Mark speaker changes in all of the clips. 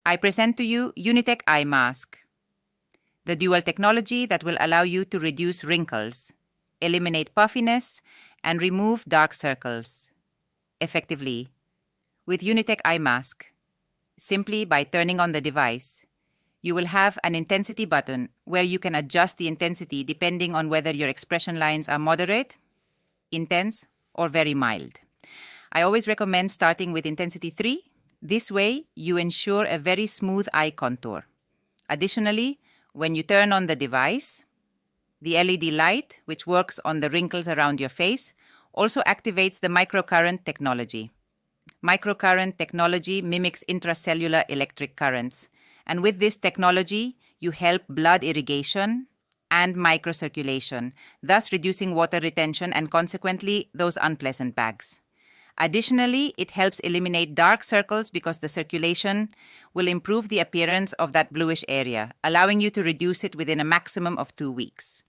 Speaker 1: I present to you UNICTECH Eye Mask, the dual technology that will allow you to reduce wrinkles, eliminate puffiness, and remove dark circles effectively. With UNICTECH Eye Mask, simply by turning on the device, you will have an intensity button where you can adjust the intensity depending on whether your expression lines are moderate, intense, or very mild. I always recommend starting with intensity 3. This way, you ensure a very smooth eye contour. Additionally, when you turn on the device, the LED light, which works on the wrinkles around your face, also activates the microcurrent technology. Microcurrent technology mimics intracellular electric currents, and with this technology, you help blood irrigation and microcirculation, thus reducing water retention and consequently those unpleasant bags. Additionally, it helps eliminate dark circles because the circulation will improve the appearance of that bluish area, allowing you to reduce it within a maximum of 2 weeks.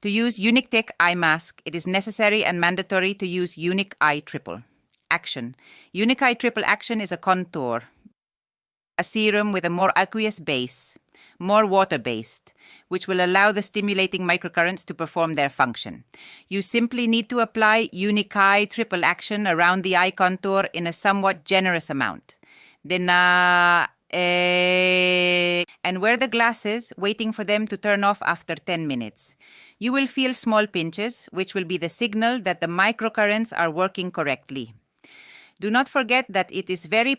Speaker 1: To use UNICTECH Eye Mask, it is necessary and mandatory to use UNIC Eye Triple Action. UNIC Eye Triple Action is a contour, a serum with a more aqueous base, more water-based, which will allow the stimulating microcurrents to perform their function. You simply need to apply UNIC Eye Triple Action around the eye contour in a somewhat generous amount. Then, and wear the glasses, waiting for them to turn off after 10 minutes. You will feel small pinches, which will be the signal that the microcurrents are working correctly. Do not forget that it is very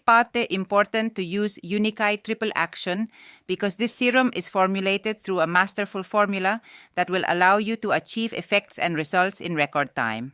Speaker 1: important to use UNIC Eye Triple Action because this serum is formulated through a masterful formula that will allow you to achieve effects and results in record time.